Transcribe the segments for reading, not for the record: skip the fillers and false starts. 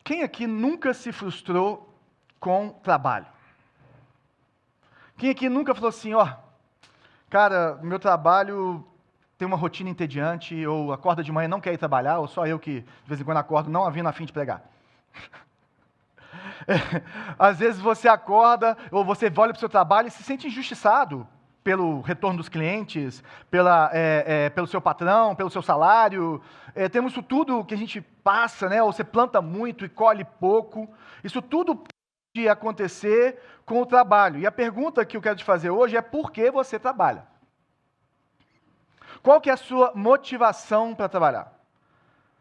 Quem aqui nunca se frustrou com trabalho? Quem aqui nunca falou assim, cara, meu trabalho tem uma rotina entediante, ou acorda de manhã e não quer ir trabalhar, ou só eu que de vez em quando acordo não havendo a fim de pregar. Às vezes você acorda, ou você olha para o seu trabalho e se sente injustiçado pelo retorno dos clientes, pelo seu patrão, pelo seu salário. Temos isso tudo que a gente passa, né? Ou você planta muito e colhe pouco. Isso tudo pode acontecer com o trabalho. E a pergunta que eu quero te fazer hoje é por que você trabalha? Qual que é a sua motivação para trabalhar?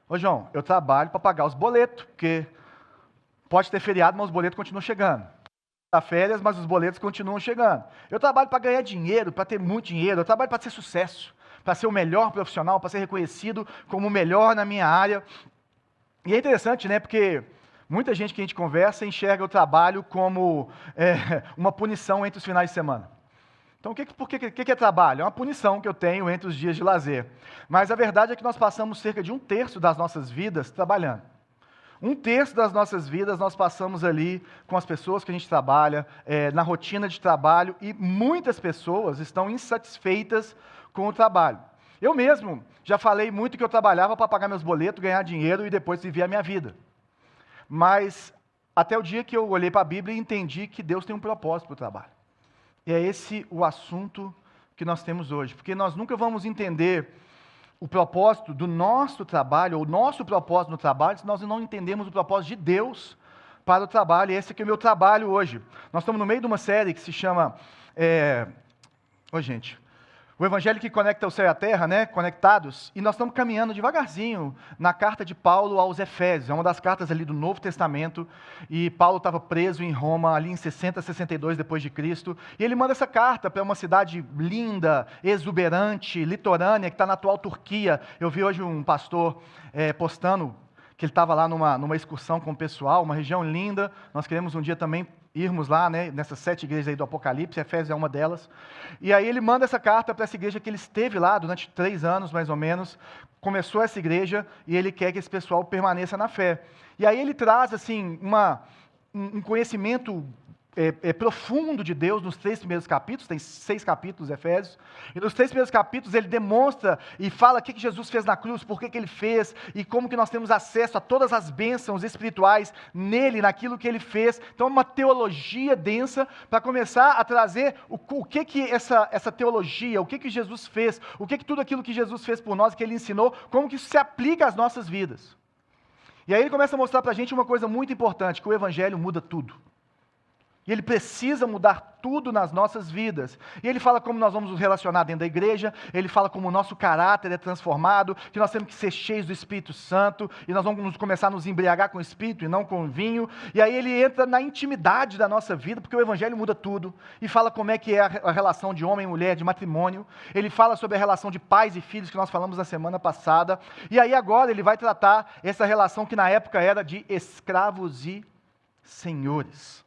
Ô João, eu trabalho para pagar os boletos, porque pode ter feriado, mas os boletos continuam chegando. Tá férias, mas os boletos continuam chegando. Eu trabalho para ganhar dinheiro, para ter muito dinheiro. Eu trabalho para ter sucesso, para ser o melhor profissional, para ser reconhecido como o melhor na minha área. E é interessante, né? Porque muita gente que a gente conversa enxerga o trabalho como uma punição entre os finais de semana. Então, o que é trabalho? É uma punição que eu tenho entre os dias de lazer. Mas a verdade é que nós passamos cerca de 1/3 das nossas vidas trabalhando. 1/3 das nossas vidas nós passamos ali com as pessoas que a gente trabalha, na rotina de trabalho, e muitas pessoas estão insatisfeitas com o trabalho. Eu mesmo já falei muito que eu trabalhava para pagar meus boletos, ganhar dinheiro e depois viver a minha vida. Mas até o dia que eu olhei para a Bíblia e entendi que Deus tem um propósito para o trabalho. E é esse o assunto que nós temos hoje, porque nós nunca vamos entender o propósito do nosso trabalho, ou o nosso propósito no trabalho, se nós não entendemos o propósito de Deus para o trabalho. E esse aqui é o meu trabalho hoje. Nós estamos no meio de uma série que se chama... O Evangelho que conecta o céu e a terra, né? Conectados. E nós estamos caminhando devagarzinho na carta de Paulo aos Efésios. É uma das cartas ali do Novo Testamento. E Paulo estava preso em Roma ali em 60, 62 depois de Cristo. E ele manda essa carta para uma cidade linda, exuberante, litorânea, que está na atual Turquia. Eu vi hoje um pastor postando que ele estava lá numa excursão com o pessoal, uma região linda. Nós queremos um dia também irmos lá, né, nessas 7 igrejas aí do Apocalipse, Efésios é uma delas. E aí ele manda essa carta para essa igreja que ele esteve lá durante 3 anos, mais ou menos. Começou essa igreja e ele quer que esse pessoal permaneça na fé. E aí ele traz, assim, um conhecimento profundo de Deus nos 3 primeiros capítulos, tem 6 capítulos, Efésios, e nos 3 primeiros capítulos ele demonstra e fala o que Jesus fez na cruz, por que ele fez, e como que nós temos acesso a todas as bênçãos espirituais nele, naquilo que ele fez. Então é uma teologia densa para começar a trazer o que essa teologia, o que Jesus fez, o que tudo aquilo que Jesus fez por nós, que ele ensinou, como que isso se aplica às nossas vidas. E aí ele começa a mostrar para a gente uma coisa muito importante, que o Evangelho muda tudo. E ele precisa mudar tudo nas nossas vidas. E ele fala como nós vamos nos relacionar dentro da igreja, ele fala como o nosso caráter é transformado, que nós temos que ser cheios do Espírito Santo, e nós vamos começar a nos embriagar com o Espírito e não com o vinho. E aí ele entra na intimidade da nossa vida, porque o Evangelho muda tudo, e fala como é que é a relação de homem e mulher, de matrimônio. Ele fala sobre a relação de pais e filhos, que nós falamos na semana passada. E aí agora ele vai tratar essa relação que na época era de escravos e senhores.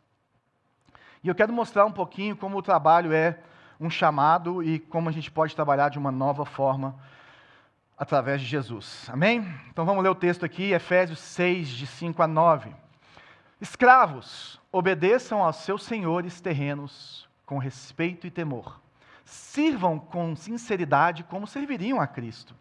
E eu quero mostrar um pouquinho como o trabalho é um chamado e como a gente pode trabalhar de uma nova forma através de Jesus. Amém? Então vamos ler o texto aqui, Efésios 6, de 5 a 9. Escravos, obedeçam aos seus senhores terrenos com respeito e temor. Sirvam com sinceridade como serviriam a Cristo.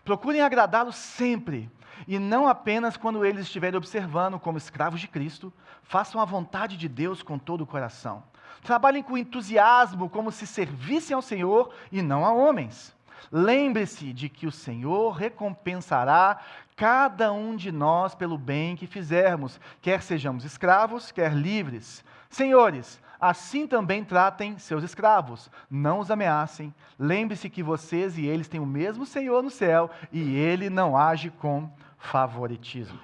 Procurem agradá-lo sempre, e não apenas quando eles estiverem observando como escravos de Cristo. Façam a vontade de Deus com todo o coração. Trabalhem com entusiasmo, como se servissem ao Senhor e não a homens. Lembre-se de que o Senhor recompensará cada um de nós pelo bem que fizermos, quer sejamos escravos, quer livres. Senhores, assim também tratem seus escravos, não os ameacem. Lembre-se que vocês e eles têm o mesmo Senhor no céu e Ele não age com favoritismo.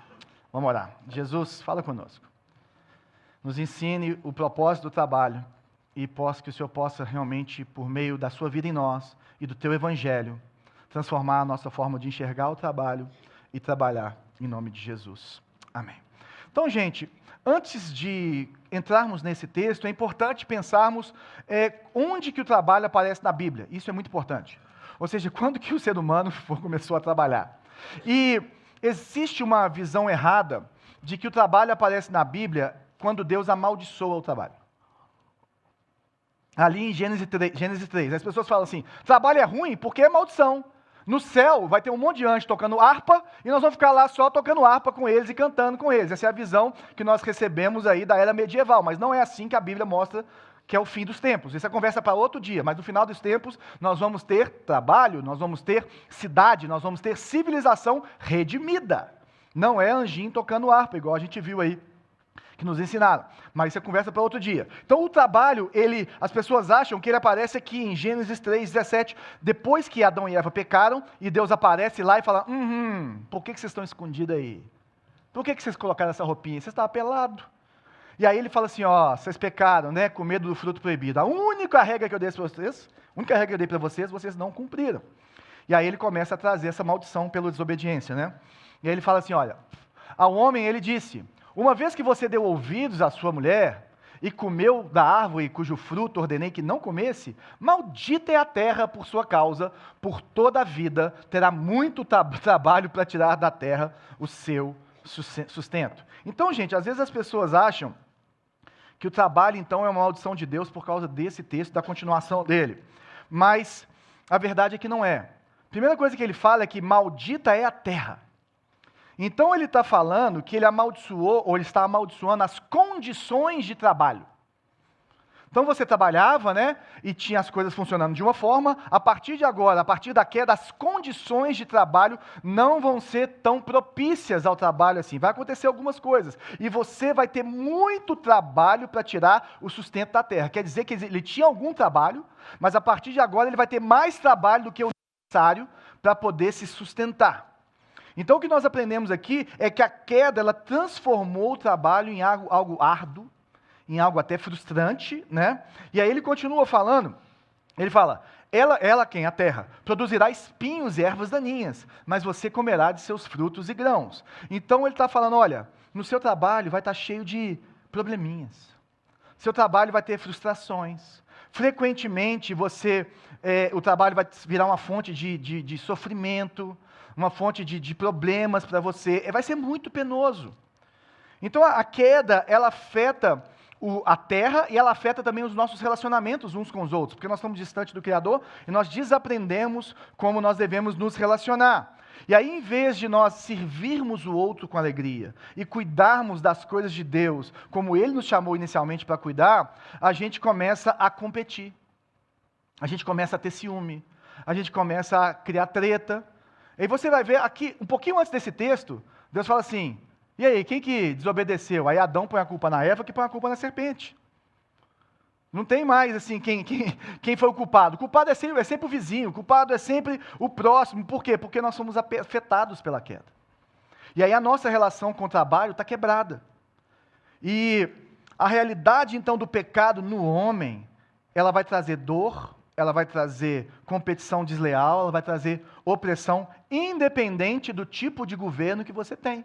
Vamos orar. Jesus, fala conosco. Nos ensine o propósito do trabalho e que o Senhor possa realmente, por meio da sua vida em nós e do teu Evangelho, transformar a nossa forma de enxergar o trabalho e trabalhar em nome de Jesus. Amém. Então, gente, antes de entrarmos nesse texto, é importante pensarmos onde que o trabalho aparece na Bíblia. Isso é muito importante. Ou seja, quando que o ser humano começou a trabalhar. E existe uma visão errada de que o trabalho aparece na Bíblia quando Deus amaldiçoa o trabalho. Ali em Gênesis 3, as pessoas falam assim, trabalho é ruim porque é maldição. No céu vai ter um monte de anjos tocando harpa e nós vamos ficar lá só tocando harpa com eles e cantando com eles. Essa é a visão que nós recebemos aí da era medieval, mas não é assim que a Bíblia mostra que é o fim dos tempos. Essa é conversa para outro dia, mas no final dos tempos nós vamos ter trabalho, nós vamos ter cidade, nós vamos ter civilização redimida. Não é anjinho tocando harpa, igual a gente viu aí, que nos ensinaram. Mas isso é conversa para outro dia. Então o trabalho, as pessoas acham que ele aparece aqui em Gênesis 3:17, depois que Adão e Eva pecaram, e Deus aparece lá e fala, por que vocês estão escondidos aí? Por que vocês colocaram essa roupinha? Vocês estavam pelados. E aí ele fala assim, vocês pecaram, né, com medo do fruto proibido. A única regra que eu dei para vocês, vocês não cumpriram. E aí ele começa a trazer essa maldição pela desobediência, né? E aí ele fala assim, olha, ao homem ele disse, uma vez que você deu ouvidos à sua mulher e comeu da árvore cujo fruto ordenei que não comesse, maldita é a terra por sua causa, por toda a vida terá muito trabalho para tirar da terra o seu sustento. Então, gente, às vezes as pessoas acham que o trabalho, então, é uma maldição de Deus por causa desse texto, da continuação dele. Mas a verdade é que não é. A primeira coisa que ele fala é que maldita é a terra. Então ele está falando que ele amaldiçoou, ou ele está amaldiçoando as condições de trabalho. Então você trabalhava, né, e tinha as coisas funcionando de uma forma, a partir de agora, a partir da queda, as condições de trabalho não vão ser tão propícias ao trabalho assim. Vai acontecer algumas coisas, e você vai ter muito trabalho para tirar o sustento da terra. Quer dizer que ele tinha algum trabalho, mas a partir de agora ele vai ter mais trabalho do que o necessário para poder se sustentar. Então o que nós aprendemos aqui é que a queda, ela transformou o trabalho em algo árduo, em algo até frustrante, né? E aí ele continua falando, ele fala, ela quem? A terra, produzirá espinhos e ervas daninhas, mas você comerá de seus frutos e grãos. Então ele está falando, olha, no seu trabalho vai estar cheio de probleminhas, seu trabalho vai ter frustrações, frequentemente o trabalho vai virar uma fonte de sofrimento, uma fonte de problemas para você, vai ser muito penoso. Então a queda, ela afeta a terra e ela afeta também os nossos relacionamentos uns com os outros, porque nós estamos distantes do Criador e nós desaprendemos como nós devemos nos relacionar. E aí, em vez de nós servirmos o outro com alegria e cuidarmos das coisas de Deus, como Ele nos chamou inicialmente para cuidar, a gente começa a competir, a gente começa a ter ciúme, a gente começa a criar treta. E você vai ver aqui, um pouquinho antes desse texto, Deus fala assim, e aí, quem que desobedeceu? Aí Adão põe a culpa na Eva, que põe a culpa na serpente. Não tem mais, assim, quem foi o culpado. O culpado é sempre o vizinho, o culpado é sempre o próximo. Por quê? Porque nós somos afetados pela queda. E aí a nossa relação com o trabalho está quebrada. E a realidade, então, do pecado no homem, ela vai trazer dor, ela vai trazer competição desleal, ela vai trazer opressão, independente do tipo de governo que você tem.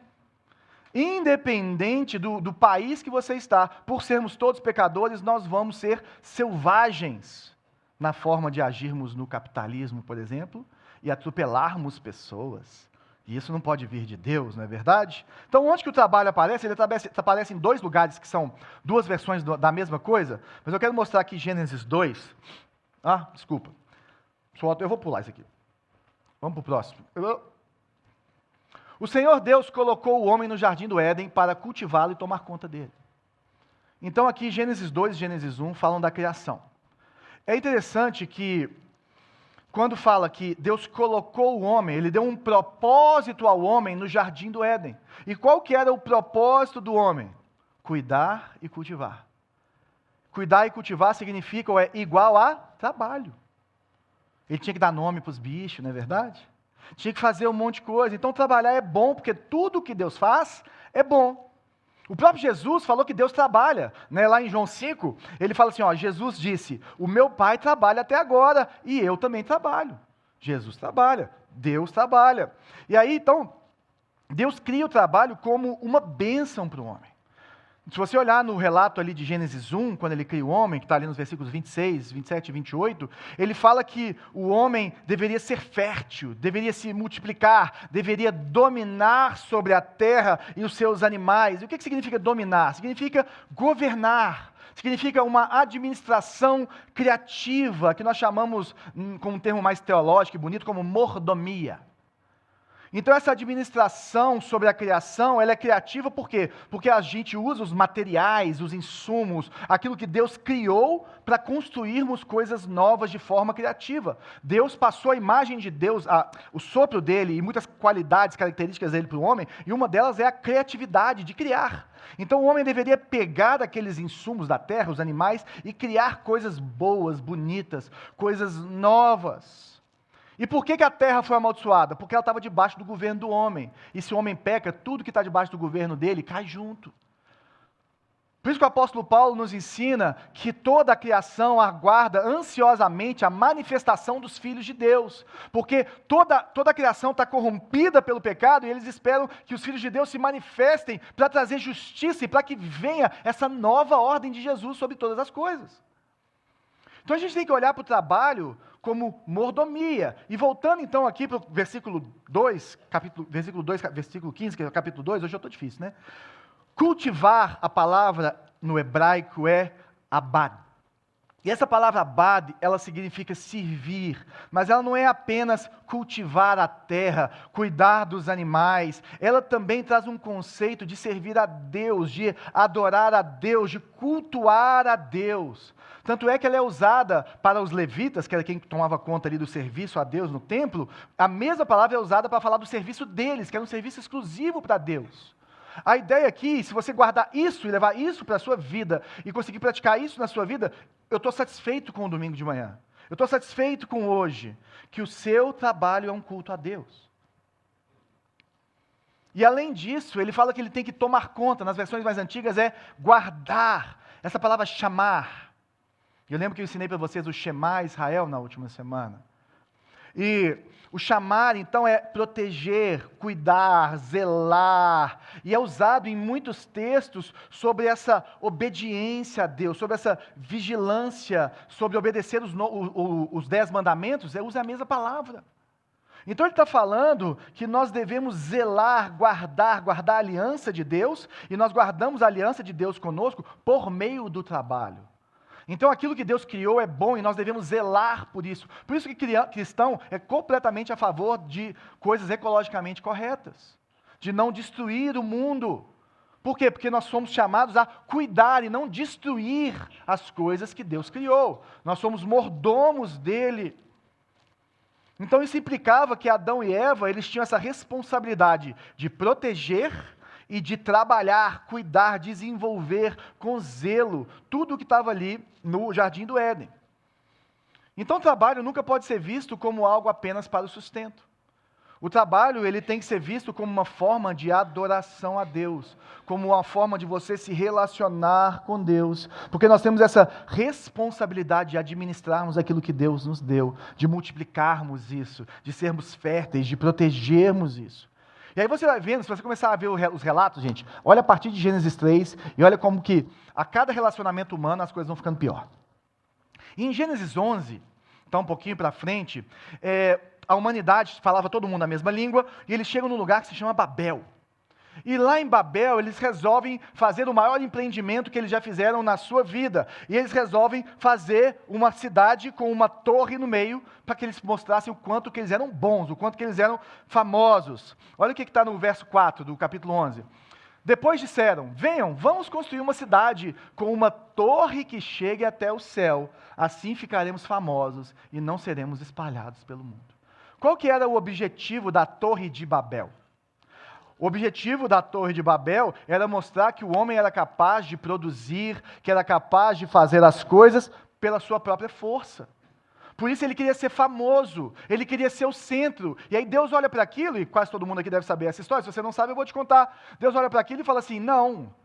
Independente do país que você está, por sermos todos pecadores, nós vamos ser selvagens na forma de agirmos no capitalismo, por exemplo, e atropelarmos pessoas. E isso não pode vir de Deus, não é verdade? Então, onde que o trabalho aparece? Ele aparece em dois lugares, que são duas versões da mesma coisa, mas eu quero mostrar aqui Gênesis 2. Desculpa. Eu vou pular isso aqui. Vamos para o próximo. O Senhor Deus colocou o homem no jardim do Éden para cultivá-lo e tomar conta dele. Então aqui Gênesis 2 e Gênesis 1 falam da criação. É interessante que quando fala que Deus colocou o homem, Ele deu um propósito ao homem no jardim do Éden. E qual que era o propósito do homem? Cuidar e cultivar. Cuidar e cultivar significa ou é igual a trabalho. Ele tinha que dar nome para os bichos, não é verdade? Tinha que fazer um monte de coisa. Então trabalhar é bom, porque tudo que Deus faz é bom. O próprio Jesus falou que Deus trabalha, né? Lá em João 5, ele fala assim, Jesus disse, o meu Pai trabalha até agora, e eu também trabalho. Jesus trabalha, Deus trabalha. E aí, então, Deus cria o trabalho como uma bênção para o homem. Se você olhar no relato ali de Gênesis 1, quando ele cria o homem, que está ali nos versículos 26, 27 e 28, ele fala que o homem deveria ser fértil, deveria se multiplicar, deveria dominar sobre a terra e os seus animais. E o que significa dominar? Significa governar, significa uma administração criativa, que nós chamamos, com um termo mais teológico e bonito, como mordomia. Então essa administração sobre a criação, ela é criativa por quê? Porque a gente usa os materiais, os insumos, aquilo que Deus criou para construirmos coisas novas de forma criativa. Deus passou a imagem de Deus, o sopro dele e muitas qualidades, características dele para o homem, e uma delas é a criatividade de criar. Então o homem deveria pegar aqueles insumos da terra, os animais, e criar coisas boas, bonitas, coisas novas. E por que a terra foi amaldiçoada? Porque ela estava debaixo do governo do homem. E se o homem peca, tudo que está debaixo do governo dele cai junto. Por isso que o apóstolo Paulo nos ensina que toda a criação aguarda ansiosamente a manifestação dos filhos de Deus. Porque toda a criação está corrompida pelo pecado e eles esperam que os filhos de Deus se manifestem para trazer justiça e para que venha essa nova ordem de Jesus sobre todas as coisas. Então a gente tem que olhar para o trabalho como mordomia. E voltando então aqui para o versículo 2, versículo 15, que é o capítulo 2, hoje eu estou difícil, né? Cultivar, a palavra no hebraico é abad. E essa palavra abad, ela significa servir, mas ela não é apenas cultivar a terra, cuidar dos animais, ela também traz um conceito de servir a Deus, de adorar a Deus, de cultuar a Deus. Tanto é que ela é usada para os levitas, que era quem tomava conta ali do serviço a Deus no templo, a mesma palavra é usada para falar do serviço deles, que era um serviço exclusivo para Deus. A ideia aqui, se você guardar isso e levar isso para a sua vida e conseguir praticar isso na sua vida, eu estou satisfeito com o domingo de manhã. Eu estou satisfeito com hoje, que o seu trabalho é um culto a Deus. E além disso, ele fala que ele tem que tomar conta, nas versões mais antigas é guardar, essa palavra chamar. Eu lembro que eu ensinei para vocês o Shema Israel na última semana. E o chamar, então, é proteger, cuidar, zelar, e é usado em muitos textos sobre essa obediência a Deus, sobre essa vigilância, sobre obedecer os 10 mandamentos, usa a mesma palavra. Então ele está falando que nós devemos zelar, guardar a aliança de Deus, e nós guardamos a aliança de Deus conosco por meio do trabalho. Então aquilo que Deus criou é bom e nós devemos zelar por isso. Por isso que cristão é completamente a favor de coisas ecologicamente corretas, de não destruir o mundo. Por quê? Porque nós somos chamados a cuidar e não destruir as coisas que Deus criou. Nós somos mordomos dele. Então isso implicava que Adão e Eva, eles tinham essa responsabilidade de proteger e de trabalhar, cuidar, desenvolver com zelo tudo o que estava ali no Jardim do Éden. Então o trabalho nunca pode ser visto como algo apenas para o sustento. O trabalho, ele tem que ser visto como uma forma de adoração a Deus, como uma forma de você se relacionar com Deus, porque nós temos essa responsabilidade de administrarmos aquilo que Deus nos deu, de multiplicarmos isso, de sermos férteis, de protegermos isso. E aí você vai vendo, se você começar a ver os relatos, gente, olha a partir de Gênesis 3 e olha como que a cada relacionamento humano as coisas vão ficando pior. E em Gênesis 11, então um pouquinho para frente, a humanidade falava todo mundo a mesma língua e eles chegam num lugar que se chama Babel. E lá em Babel, eles resolvem fazer o maior empreendimento que eles já fizeram na sua vida. E eles resolvem fazer uma cidade com uma torre no meio, para que eles mostrassem o quanto que eles eram bons, o quanto que eles eram famosos. Olha o que está no verso 4 do capítulo 11. Depois disseram, venham, vamos construir uma cidade com uma torre que chegue até o céu. Assim ficaremos famosos e não seremos espalhados pelo mundo. Qual que era o objetivo da Torre de Babel? O objetivo da Torre de Babel era mostrar que o homem era capaz de produzir, que era capaz de fazer as coisas pela sua própria força. Por isso ele queria ser famoso, ele queria ser o centro. E aí Deus olha para aquilo, e quase todo mundo aqui deve saber essa história, se você não sabe eu vou te contar. Deus olha para aquilo e fala assim, não,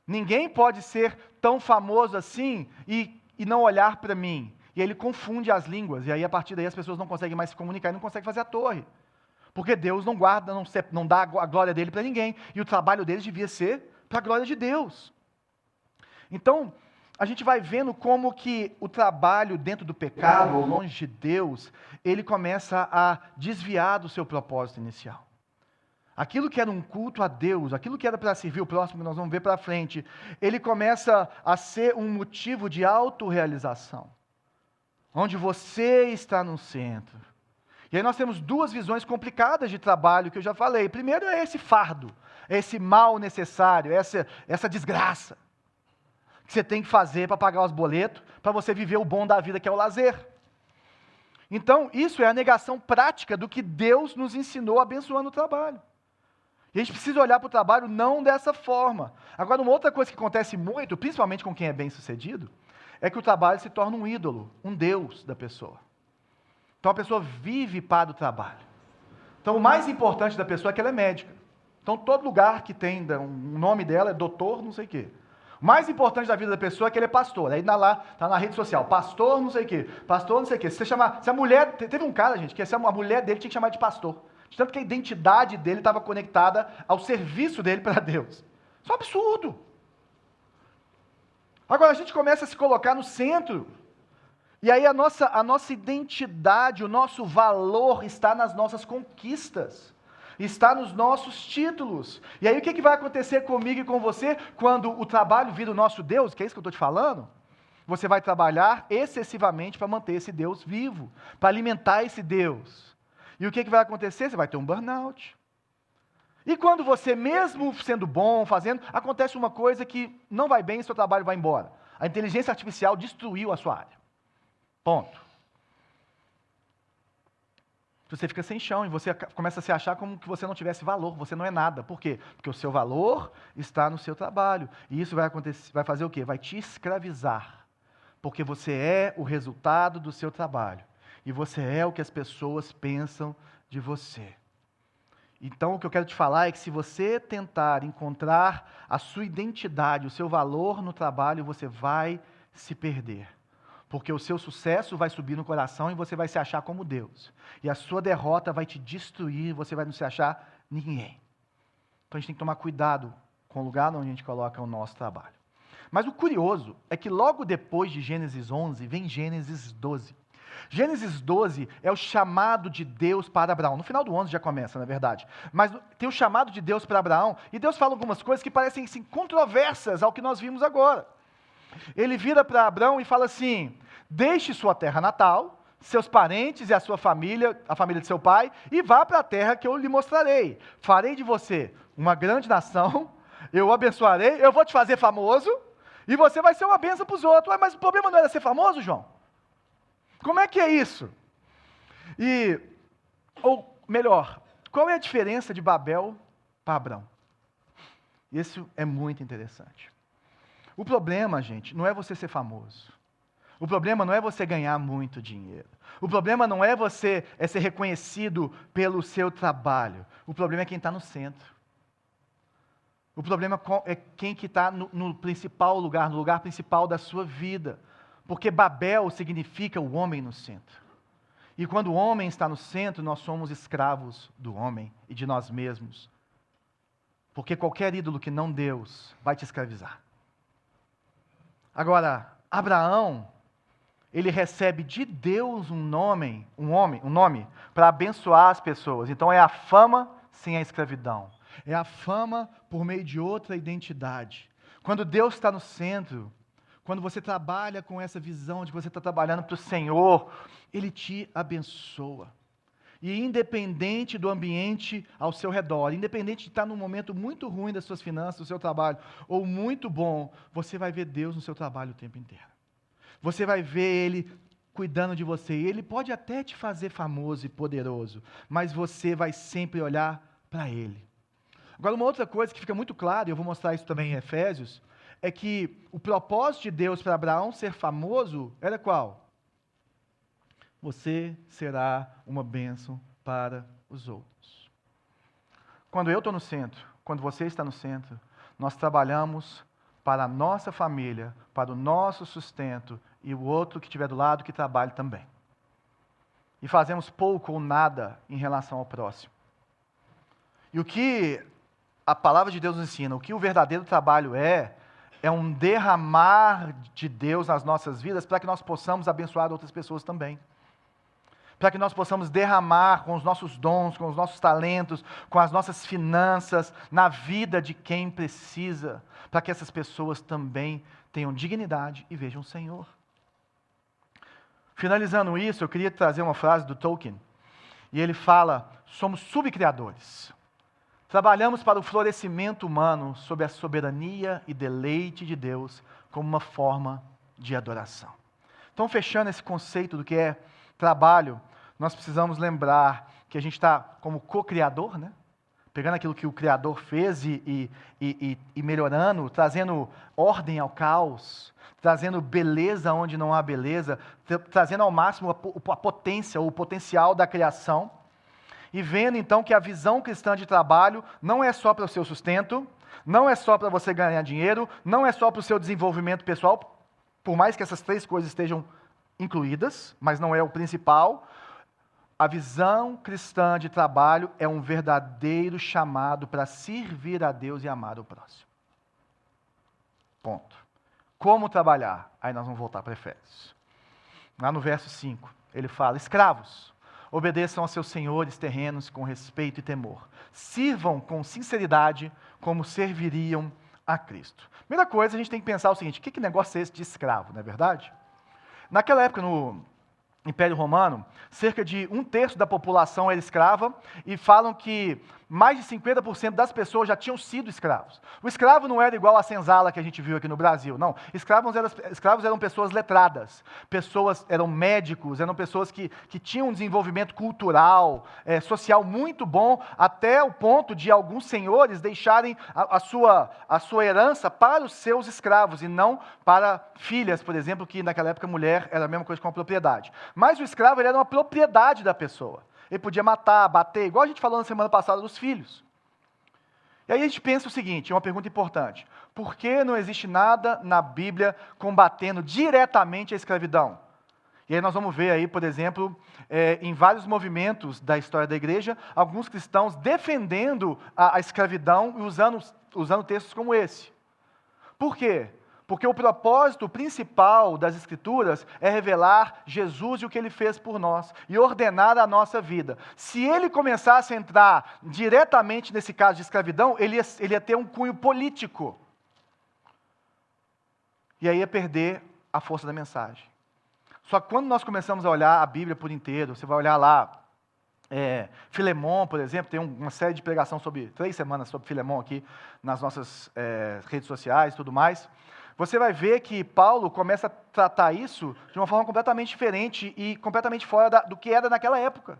ninguém pode ser tão famoso assim e não olhar para mim. E aí ele confunde as línguas, e aí a partir daí as pessoas não conseguem mais se comunicar e não conseguem fazer a torre. Porque Deus não guarda, não dá a glória dele para ninguém. E o trabalho deles devia ser para a glória de Deus. Então, a gente vai vendo como que o trabalho dentro do pecado, ou longe de Deus, ele começa a desviar do seu propósito inicial. Aquilo que era um culto a Deus, aquilo que era para servir o próximo, que nós vamos ver para frente, ele começa a ser um motivo de autorrealização, onde você está no centro. E aí nós temos duas visões complicadas de trabalho que eu já falei. Primeiro é esse fardo, é esse mal necessário, essa desgraça que você tem que fazer para pagar os boletos, para você viver o bom da vida, que é o lazer. Então, isso é a negação prática do que Deus nos ensinou abençoando o trabalho. E a gente precisa olhar para o trabalho não dessa forma. Agora, uma outra coisa que acontece muito, principalmente com quem é bem-sucedido, é que o trabalho se torna um ídolo, um deus da pessoa. Então, a pessoa vive para o trabalho. Então, o mais importante da pessoa é que ela é médica. Então, todo lugar que tem um nome dela é doutor, não sei o quê. O mais importante da vida da pessoa é que ele é pastor. Aí está na rede social, pastor não sei o quê, pastor não sei o quê. Se a mulher, teve um cara, gente, que a mulher dele tinha que chamar de pastor. De tanto que a identidade dele estava conectada ao serviço dele para Deus. Isso é um absurdo. Agora a gente começa a se colocar no centro. E aí a nossa identidade, o nosso valor está nas nossas conquistas. Está nos nossos títulos. E aí o que vai acontecer comigo e com você quando o trabalho vira o nosso Deus? Que é isso que eu estou te falando? Você vai trabalhar excessivamente para manter esse Deus vivo, para alimentar esse Deus. E o que vai acontecer? Você vai ter um burnout. E quando você, mesmo sendo bom, fazendo, acontece uma coisa que não vai bem e seu trabalho vai embora. A inteligência artificial destruiu a sua área. Ponto. Você fica sem chão e você começa a se achar como que você não tivesse valor, você não é nada. Por quê? Porque o seu valor está no seu trabalho. E isso vai acontecer, vai fazer o quê? Vai te escravizar. Porque você é o resultado do seu trabalho. E você é o que as pessoas pensam de você. Então, o que eu quero te falar é que se você tentar encontrar a sua identidade, o seu valor no trabalho, você vai se perder. Porque o seu sucesso vai subir no coração e você vai se achar como Deus. E a sua derrota vai te destruir e você vai não se achar ninguém. Então, a gente tem que tomar cuidado com o lugar onde a gente coloca o nosso trabalho. Mas o curioso é que logo depois de Gênesis 11, vem Gênesis 12. Gênesis 12 é o chamado de Deus para Abraão. No final do 11 já começa, na verdade. Mas tem o chamado de Deus para Abraão, e Deus fala algumas coisas que parecem assim, controversas ao que nós vimos agora. Ele vira para Abraão e fala assim: deixe sua terra natal, seus parentes e a sua família, a família de seu pai, e vá para a terra que eu lhe mostrarei. Farei de você uma grande nação, eu o abençoarei, eu vou te fazer famoso, e você vai ser uma bênção para os outros. Ué, mas o problema não era ser famoso, João? Como é que é isso? Ou melhor, qual é a diferença de Babel para Abrão? Isso é muito interessante. O problema, gente, não é você ser famoso. O problema não é você ganhar muito dinheiro. O problema não é você ser reconhecido pelo seu trabalho. O problema é quem está no centro. O problema é quem que está no principal lugar, no lugar principal da sua vida. Porque Babel significa o homem no centro. E quando o homem está no centro, nós somos escravos do homem e de nós mesmos. Porque qualquer ídolo que não Deus vai te escravizar. Agora, Abraão, ele recebe de Deus um nome para abençoar as pessoas. Então é a fama sem a escravidão. É a fama por meio de outra identidade. Quando Deus está no centro, quando você trabalha com essa visão de que você está trabalhando para o Senhor, Ele te abençoa. E independente do ambiente ao seu redor, independente de estar num momento muito ruim das suas finanças, do seu trabalho, ou muito bom, você vai ver Deus no seu trabalho o tempo inteiro. Você vai ver Ele cuidando de você. E Ele pode até te fazer famoso e poderoso, mas você vai sempre olhar para Ele. Agora, uma outra coisa que fica muito clara, e eu vou mostrar isso também em Efésios, é que o propósito de Deus para Abraão ser famoso era qual? Você será uma bênção para os outros. Quando eu estou no centro, quando você está no centro, nós trabalhamos para a nossa família, para o nosso sustento, e o outro que estiver do lado que trabalhe também. E fazemos pouco ou nada em relação ao próximo. E o que a palavra de Deus nos ensina, o que o verdadeiro trabalho é é um derramar de Deus nas nossas vidas para que nós possamos abençoar outras pessoas também. Para que nós possamos derramar com os nossos dons, com os nossos talentos, com as nossas finanças, na vida de quem precisa, para que essas pessoas também tenham dignidade e vejam o Senhor. Finalizando isso, eu queria trazer uma frase do Tolkien, e ele fala: somos subcriadores. Trabalhamos para o florescimento humano sob a soberania e deleite de Deus como uma forma de adoração. Então, fechando esse conceito do que é trabalho, nós precisamos lembrar que a gente está como co-criador, né? Pegando aquilo que o Criador fez e melhorando, trazendo ordem ao caos, trazendo beleza onde não há beleza, trazendo ao máximo a potência, o potencial da criação, e vendo então que a visão cristã de trabalho não é só para o seu sustento, não é só para você ganhar dinheiro, não é só para o seu desenvolvimento pessoal, por mais que essas três coisas estejam incluídas, mas não é o principal. A visão cristã de trabalho é um verdadeiro chamado para servir a Deus e amar o próximo. Ponto. Como trabalhar? Aí nós vamos voltar para Efésios. Lá no verso 5, ele fala: escravos, obedeçam a seus senhores terrenos com respeito e temor. Sirvam com sinceridade como serviriam a Cristo. Primeira coisa, a gente tem que pensar o seguinte: que negócio é esse de escravo, não é verdade? Naquela época, no Império Romano, cerca de 1/3 da população era escrava, e falam que mais de 50% das pessoas já tinham sido escravos. O escravo não era igual a senzala que a gente viu aqui no Brasil, não. Escravos eram pessoas letradas, eram médicos, eram pessoas que tinham um desenvolvimento cultural, social muito bom, até o ponto de alguns senhores deixarem a sua herança para os seus escravos, e não para filhas, por exemplo, que naquela época a mulher era a mesma coisa que uma propriedade. Mas o escravo ele era uma propriedade da pessoa. Ele podia matar, bater, igual a gente falou na semana passada dos filhos. E aí a gente pensa o seguinte, é uma pergunta importante: por que não existe nada na Bíblia combatendo diretamente a escravidão? E aí nós vamos ver aí, por exemplo, em vários movimentos da história da igreja, alguns cristãos defendendo a escravidão e usando textos como esse. Por quê? Porque o propósito principal das Escrituras é revelar Jesus e o que Ele fez por nós, e ordenar a nossa vida. Se ele começasse a entrar diretamente nesse caso de escravidão, ele ia ter um cunho político. E aí ia perder a força da mensagem. Só que quando nós começamos a olhar a Bíblia por inteiro, você vai olhar lá, Filemon, por exemplo, tem uma série de pregação sobre 3 semanas sobre Filemon aqui nas nossas redes sociais e tudo mais. Você vai ver que Paulo começa a tratar isso de uma forma completamente diferente e completamente fora do que era naquela época.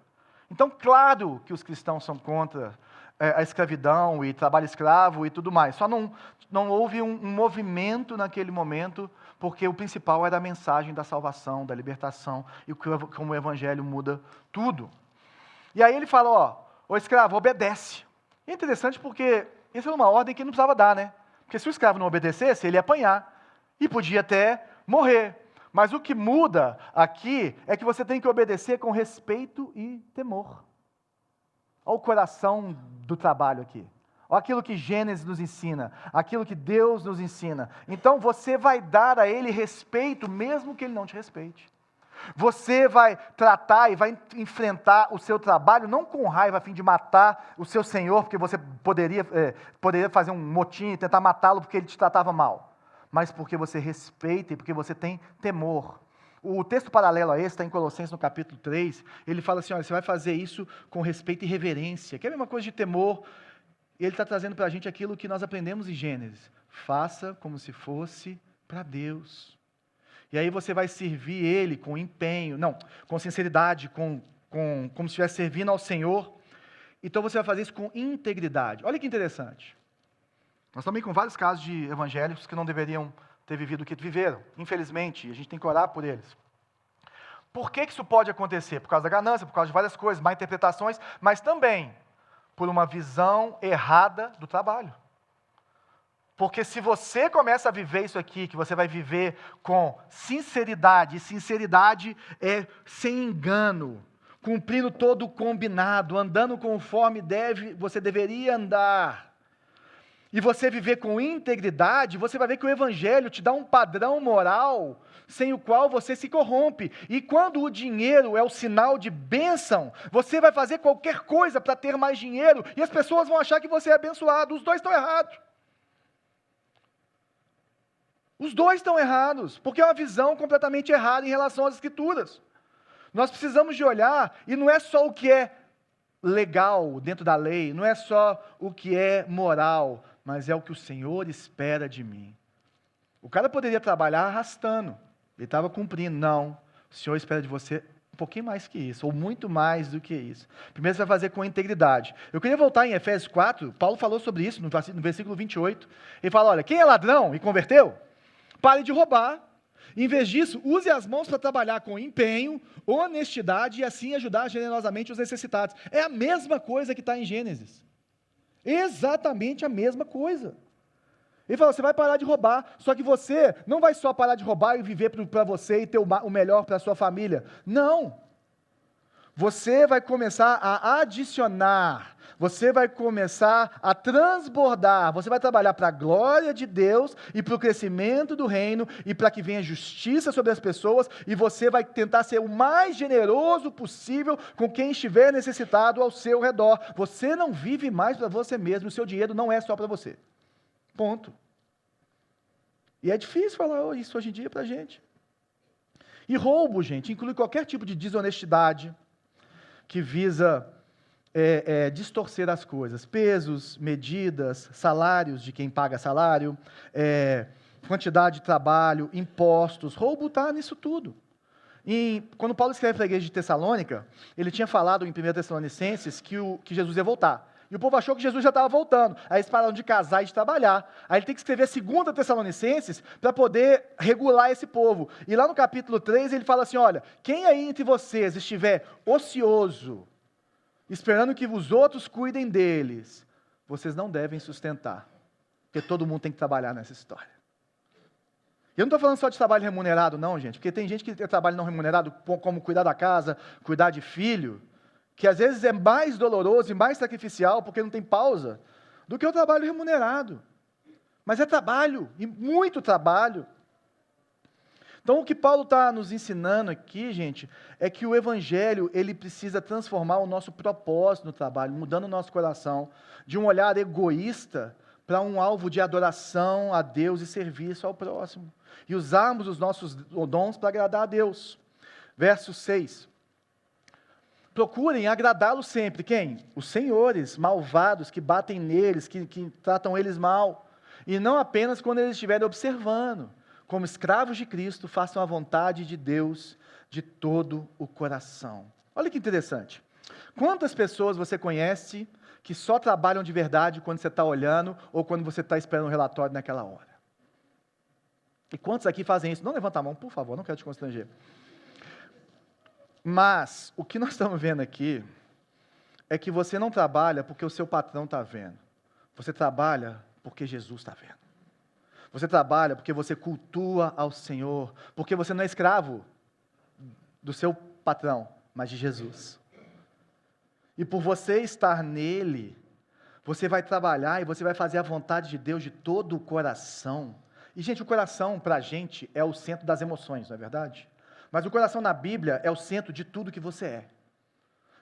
Então, claro que os cristãos são contra a escravidão e trabalho escravo e tudo mais. Só não houve um movimento naquele momento, porque o principal era a mensagem da salvação, da libertação, e como o evangelho muda tudo. E aí ele fala, o escravo, obedece. E é interessante porque isso era uma ordem que não precisava dar, né? Porque se o escravo não obedecesse, ele ia apanhar e podia até morrer. Mas o que muda aqui é que você tem que obedecer com respeito e temor. Olha o coração do trabalho aqui. Olha aquilo que Gênesis nos ensina, aquilo que Deus nos ensina. Então você vai dar a ele respeito, mesmo que ele não te respeite. Você vai tratar e vai enfrentar o seu trabalho, não com raiva, a fim de matar o seu senhor, porque você poderia fazer um motim e tentar matá-lo porque ele te tratava mal, mas porque você respeita e porque você tem temor. O texto paralelo a esse está em Colossenses, no capítulo 3, ele fala assim, olha, você vai fazer isso com respeito e reverência, que é a mesma coisa de temor. Ele está trazendo para a gente aquilo que nós aprendemos em Gênesis. Faça como se fosse para Deus. E aí você vai servir Ele com empenho, com sinceridade, como se estivesse servindo ao Senhor. Então você vai fazer isso com integridade. Olha que interessante. Nós também com vários casos de evangélicos que não deveriam ter vivido o que viveram. Infelizmente, a gente tem que orar por eles. Por que isso pode acontecer? Por causa da ganância, por causa de várias coisas, má interpretações, mas também por uma visão errada do trabalho. Porque se você começa a viver isso aqui, que você vai viver com sinceridade, e sinceridade é sem engano, cumprindo todo o combinado, andando conforme você deveria andar, e você viver com integridade, você vai ver que o Evangelho te dá um padrão moral sem o qual você se corrompe. E quando o dinheiro é o sinal de bênção, você vai fazer qualquer coisa para ter mais dinheiro, e as pessoas vão achar que você é abençoado. Os dois estão errados. Os dois estão errados, porque é uma visão completamente errada em relação às Escrituras. Nós precisamos de olhar, e não é só o que é legal dentro da lei, não é só o que é moral, mas é o que o Senhor espera de mim. O cara poderia trabalhar arrastando, ele estava cumprindo. Não, o Senhor espera de você um pouquinho mais que isso, ou muito mais do que isso. Primeiro você vai fazer com integridade. Eu queria voltar em Efésios 4, Paulo falou sobre isso no versículo 28. Ele fala, olha, quem é ladrão e converteu, pare de roubar. Em vez disso, use as mãos para trabalhar com empenho, honestidade e assim ajudar generosamente os necessitados. É a mesma coisa que está em Gênesis. Exatamente a mesma coisa. Ele fala, você vai parar de roubar, só que você não vai só parar de roubar e viver para você e ter o melhor para a sua família. Não. Você vai começar a adicionar, você vai começar a transbordar, você vai trabalhar para a glória de Deus e para o crescimento do reino e para que venha justiça sobre as pessoas, e você vai tentar ser o mais generoso possível com quem estiver necessitado ao seu redor. Você não vive mais para você mesmo, o seu dinheiro não é só para você. Ponto. E é difícil falar isso hoje em dia para a gente. E roubo, gente, inclui qualquer tipo de desonestidade que visa distorcer as coisas. Pesos, medidas, salários de quem paga salário, quantidade de trabalho, impostos. Roubo está nisso tudo. E quando Paulo escreve para a igreja de Tessalônica, ele tinha falado em 1 Tessalonicenses que Jesus ia voltar. E o povo achou que Jesus já estava voltando. Aí eles pararam de casar e de trabalhar. Aí ele tem que escrever 2 Tessalonicenses para poder regular esse povo. E lá no capítulo 3 ele fala assim, olha, quem aí entre vocês estiver ocioso, esperando que os outros cuidem deles, vocês não devem sustentar. Porque todo mundo tem que trabalhar nessa história. Eu não estou falando só de trabalho remunerado não, gente. Porque tem gente que tem trabalho não remunerado, como cuidar da casa, cuidar de filho, que às vezes é mais doloroso e mais sacrificial, porque não tem pausa, do que o trabalho remunerado. Mas é trabalho, e muito trabalho. Então, o que Paulo está nos ensinando aqui, gente, é que o Evangelho, ele precisa transformar o nosso propósito no trabalho, mudando o nosso coração, de um olhar egoísta para um alvo de adoração a Deus e serviço ao próximo. E usarmos os nossos dons para agradar a Deus. Verso 6. Procurem agradá-lo sempre. Quem? Os senhores malvados que batem neles, que tratam eles mal. E não apenas quando eles estiverem observando. Como escravos de Cristo, façam a vontade de Deus de todo o coração. Olha que interessante. Quantas pessoas você conhece que só trabalham de verdade quando você está olhando ou quando você está esperando um relatório naquela hora? E quantos aqui fazem isso? Não levanta a mão, por favor, não quero te constranger. Mas, o que nós estamos vendo aqui é que você não trabalha porque o seu patrão está vendo. Você trabalha porque Jesus está vendo. Você trabalha porque você cultua ao Senhor, porque você não é escravo do seu patrão, mas de Jesus. E por você estar nele, você vai trabalhar e você vai fazer a vontade de Deus de todo o coração. E, gente, o coração, para a gente, é o centro das emoções, não é verdade? Mas o coração na Bíblia é o centro de tudo que você é.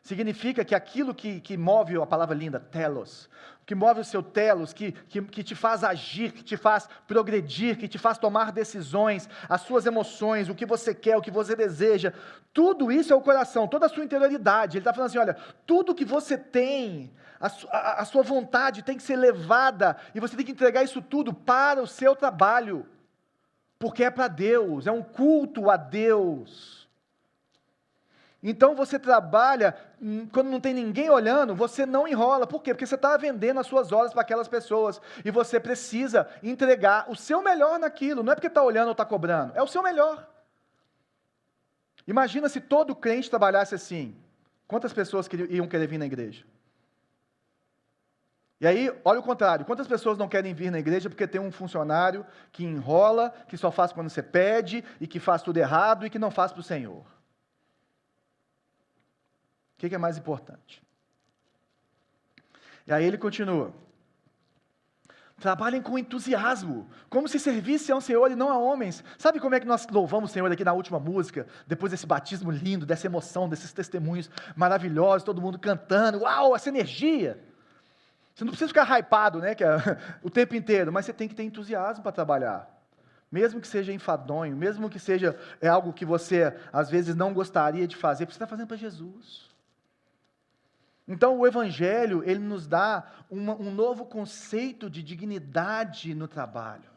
Significa que aquilo que move, a palavra linda, telos, que move o seu telos, que te faz agir, que te faz progredir, que te faz tomar decisões, as suas emoções, o que você quer, o que você deseja, tudo isso é o coração, toda a sua interioridade. Ele está falando assim, olha, tudo que você tem, a sua vontade tem que ser levada, e você tem que entregar isso tudo para o seu trabalho, porque é para Deus, é um culto a Deus. Então você trabalha, quando não tem ninguém olhando, você não enrola. Por quê? Porque você está vendendo as suas horas para aquelas pessoas, e você precisa entregar o seu melhor naquilo, não é porque está olhando ou está cobrando, é o seu melhor. Imagina se todo crente trabalhasse assim, quantas pessoas iam querer vir na igreja? E aí, olha o contrário, quantas pessoas não querem vir na igreja porque tem um funcionário que enrola, que só faz quando você pede, e que faz tudo errado, e que não faz para o Senhor? O que é mais importante? E aí ele continua. Trabalhem com entusiasmo, como se servisse ao Senhor e não a homens. Sabe como é que nós louvamos o Senhor aqui na última música? Depois desse batismo lindo, dessa emoção, desses testemunhos maravilhosos, todo mundo cantando, uau, essa energia. Você não precisa ficar hypado, né, o tempo inteiro, mas você tem que ter entusiasmo para trabalhar. Mesmo que seja enfadonho, mesmo que seja algo que você, às vezes, não gostaria de fazer, porque você está fazendo para Jesus. Então, o Evangelho, ele nos dá um novo conceito de dignidade no trabalho.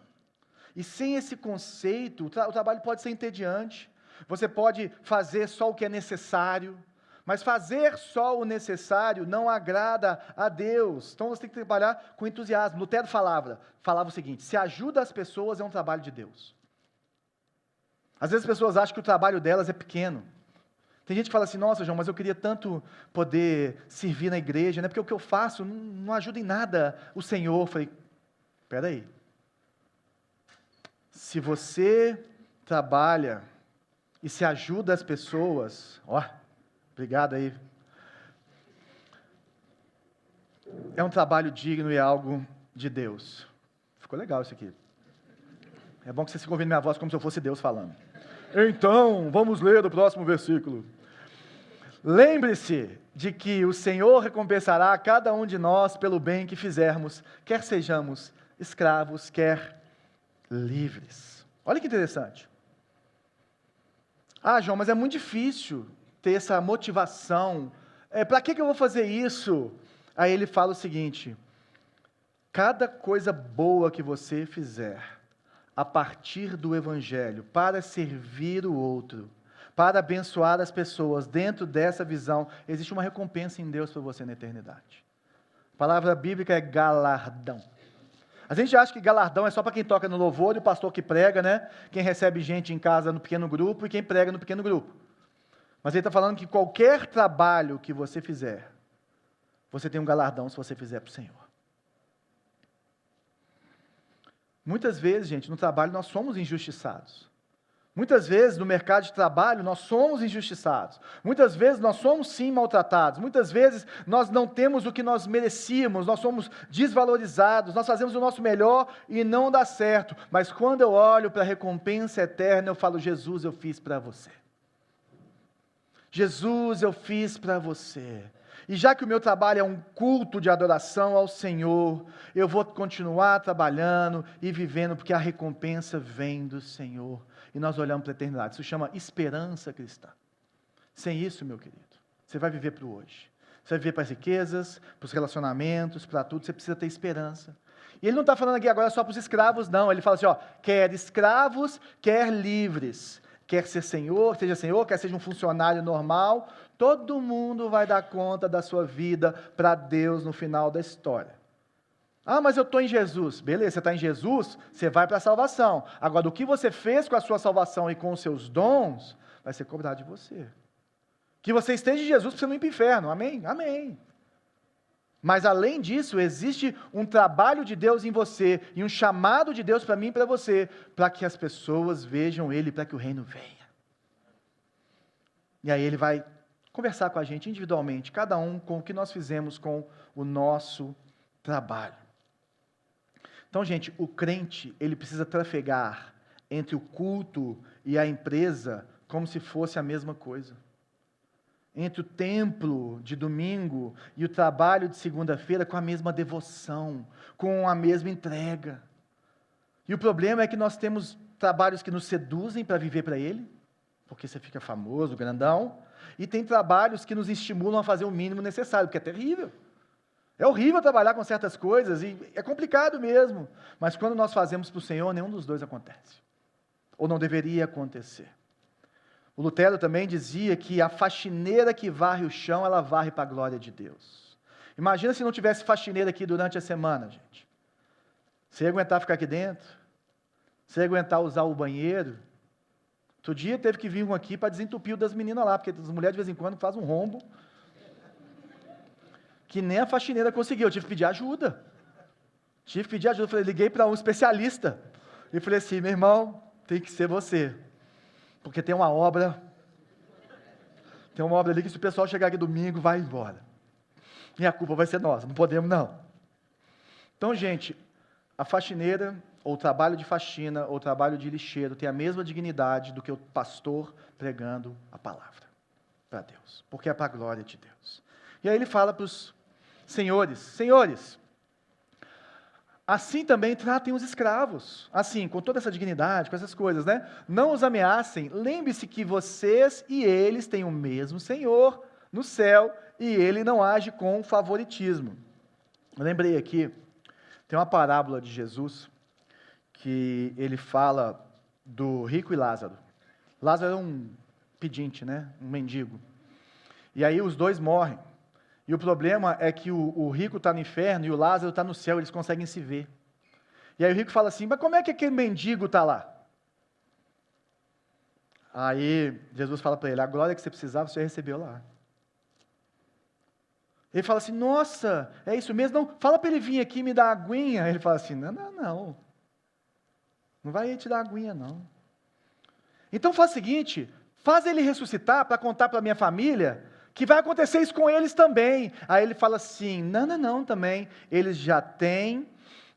E sem esse conceito, o trabalho pode ser entediante. Você pode fazer só o que é necessário, mas fazer só o necessário não agrada a Deus. Então, você tem que trabalhar com entusiasmo. Lutero falava o seguinte: se ajuda as pessoas é um trabalho de Deus. Às vezes as pessoas acham que o trabalho delas é pequeno. Tem gente que fala assim: nossa, João, mas eu queria tanto poder servir na igreja, né? Porque o que eu faço não ajuda em nada o Senhor. Eu falei, espera aí. Se você trabalha e se ajuda as pessoas, obrigado aí. É um trabalho digno e algo de Deus. Ficou legal isso aqui. É bom que você fica ouvindo minha voz como se eu fosse Deus falando. Então, vamos ler o próximo versículo. Lembre-se de que o Senhor recompensará a cada um de nós pelo bem que fizermos, quer sejamos escravos, quer livres. Olha que interessante. João, mas é muito difícil ter essa motivação. Para que eu vou fazer isso? Aí ele fala o seguinte: cada coisa boa que você fizer, a partir do Evangelho, para servir o outro, para abençoar as pessoas, dentro dessa visão, existe uma recompensa em Deus para você na eternidade. A palavra bíblica é galardão. A gente acha que galardão é só para quem toca no louvor e o pastor que prega, né? Quem recebe gente em casa no pequeno grupo e quem prega no pequeno grupo. Mas ele está falando que qualquer trabalho que você fizer, você tem um galardão se você fizer para o Senhor. Muitas vezes, gente, no trabalho nós somos injustiçados. Muitas vezes, no mercado de trabalho, nós somos injustiçados. Muitas vezes, nós somos, sim, maltratados. Muitas vezes, nós não temos o que nós merecíamos, nós somos desvalorizados, nós fazemos o nosso melhor e não dá certo. Mas quando eu olho para a recompensa eterna, eu falo: Jesus, eu fiz para você. Jesus, eu fiz para você. E já que o meu trabalho é um culto de adoração ao Senhor, eu vou continuar trabalhando e vivendo, porque a recompensa vem do Senhor. E nós olhamos para a eternidade. Isso chama esperança cristã. Sem isso, meu querido, você vai viver para o hoje. Você vai viver para as riquezas, para os relacionamentos, para tudo. Você precisa ter esperança. E ele não está falando aqui agora só para os escravos, não. Ele fala assim, quer escravos, quer livres. Quer ser senhor, quer seja um funcionário normal, todo mundo vai dar conta da sua vida para Deus no final da história. Mas eu estou em Jesus. Beleza, você está em Jesus, você vai para a salvação. Agora, o que você fez com a sua salvação e com os seus dons, vai ser cobrado de você. Que você esteja em Jesus para você não ir para o inferno. Amém? Amém. Mas, além disso, existe um trabalho de Deus em você e um chamado de Deus para mim e para você, para que as pessoas vejam Ele, para que o reino venha. E aí Ele vai conversar com a gente individualmente, cada um com o que nós fizemos com o nosso trabalho. Então, gente, o crente, ele precisa trafegar entre o culto e a empresa como se fosse a mesma coisa. Entre o templo de domingo e o trabalho de segunda-feira com a mesma devoção, com a mesma entrega. E o problema é que nós temos trabalhos que nos seduzem para viver para Ele, porque você fica famoso, grandão, e tem trabalhos que nos estimulam a fazer o mínimo necessário, porque é terrível. É horrível trabalhar com certas coisas, e é complicado mesmo, mas quando nós fazemos para o Senhor, nenhum dos dois acontece, ou não deveria acontecer. O Lutero também dizia que a faxineira que varre o chão, ela varre para a glória de Deus. Imagina se não tivesse faxineira aqui durante a semana, gente. Você ia aguentar ficar aqui dentro? Você ia aguentar usar o banheiro? Outro dia teve que vir um aqui para desentupir o das meninas lá, porque as mulheres de vez em quando fazem um rombo, que nem a faxineira conseguiu. Eu tive que pedir ajuda. Liguei para um especialista. E falei assim, meu irmão, tem que ser você. Porque tem uma obra ali que se o pessoal chegar aqui domingo, vai embora. E a culpa vai ser nossa, não podemos não. Então, gente, a faxineira, ou o trabalho de faxina, ou o trabalho de lixeiro, tem a mesma dignidade do que o pastor pregando a palavra para Deus, porque é para a glória de Deus. E aí ele fala para os senhores, assim também tratem os escravos, assim, com toda essa dignidade, com essas coisas, né? Não os ameacem, lembre-se que vocês e eles têm o mesmo Senhor no céu, e ele não age com favoritismo. Eu lembrei aqui, tem uma parábola de Jesus, que ele fala do rico e Lázaro. Lázaro é um pedinte, né? Um mendigo. E aí os dois morrem. E o problema é que o rico está no inferno e o Lázaro está no céu, eles conseguem se ver. E aí o rico fala assim, mas como é que aquele mendigo está lá? Aí Jesus fala para ele, a glória que você precisava, você recebeu lá. Ele fala assim, nossa, é isso mesmo? Não, fala para ele vir aqui e me dar aguinha. Ele fala assim, não. Não vai te dar aguinha, não. Então faz o seguinte, faz ele ressuscitar para contar para a minha família que vai acontecer isso com eles também. Aí ele fala assim, não, também. Eles já têm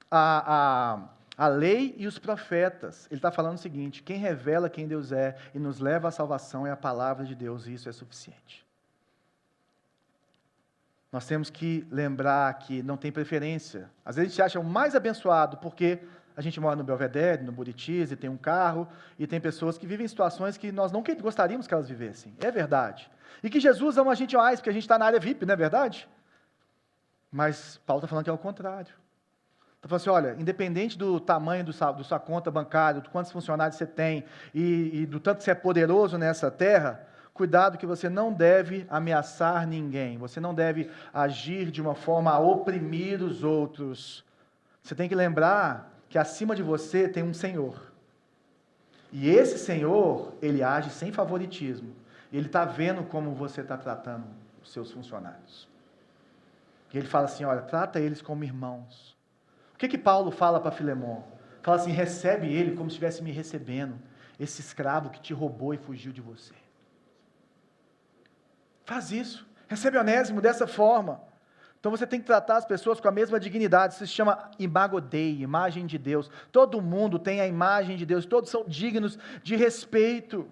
a lei e os profetas. Ele está falando o seguinte, quem revela quem Deus é e nos leva à salvação é a palavra de Deus, e isso é suficiente. Nós temos que lembrar que não tem preferência. Às vezes a gente se acha o mais abençoado porque a gente mora no Belvedere, no Buritis, e tem um carro, e tem pessoas que vivem em situações que nós não gostaríamos que elas vivessem. É verdade. E que Jesus ama a gente mais, porque a gente está na área VIP, não é verdade? Mas Paulo está falando que é o contrário. Está falando assim, olha, independente do tamanho da sua conta bancária, de quantos funcionários você tem, e do tanto que você é poderoso nessa terra, cuidado que você não deve ameaçar ninguém, você não deve agir de uma forma a oprimir os outros. Você tem que lembrar que acima de você tem um Senhor. E esse Senhor, ele age sem favoritismo. Ele está vendo como você está tratando os seus funcionários. E ele fala assim, olha, trata eles como irmãos. O que Paulo fala para Filemon? Fala assim, recebe ele como se estivesse me recebendo, esse escravo que te roubou e fugiu de você. Faz isso. Recebe Onésimo dessa forma. Então você tem que tratar as pessoas com a mesma dignidade. Isso se chama imago Dei, imagem de Deus. Todo mundo tem a imagem de Deus, todos são dignos de respeito.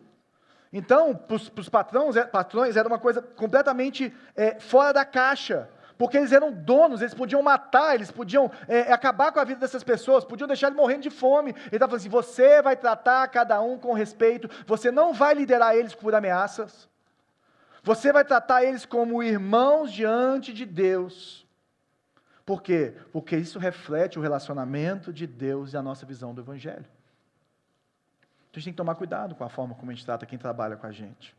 Então, para os patrões era uma coisa completamente fora da caixa, porque eles eram donos, eles podiam matar, eles podiam acabar com a vida dessas pessoas, podiam deixar ele morrendo de fome. Ele estava falando assim, você vai tratar cada um com respeito, você não vai liderar eles por ameaças, você vai tratar eles como irmãos diante de Deus. Por quê? Porque isso reflete o relacionamento de Deus e a nossa visão do Evangelho. Então a gente tem que tomar cuidado com a forma como a gente trata quem trabalha com a gente.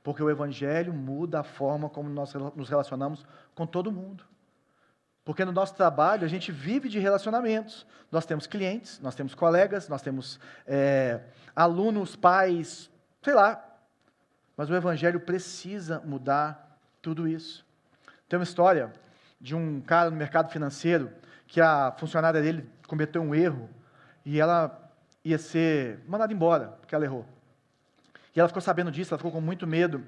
Porque o Evangelho muda a forma como nós nos relacionamos com todo mundo. Porque no nosso trabalho a gente vive de relacionamentos. Nós temos clientes, nós temos colegas, nós temos alunos, pais, sei lá. Mas o Evangelho precisa mudar tudo isso. Tem uma história de um cara no mercado financeiro que a funcionária dele cometeu um erro e ela ia ser mandada embora, porque ela errou. E ela ficou sabendo disso, ela ficou com muito medo.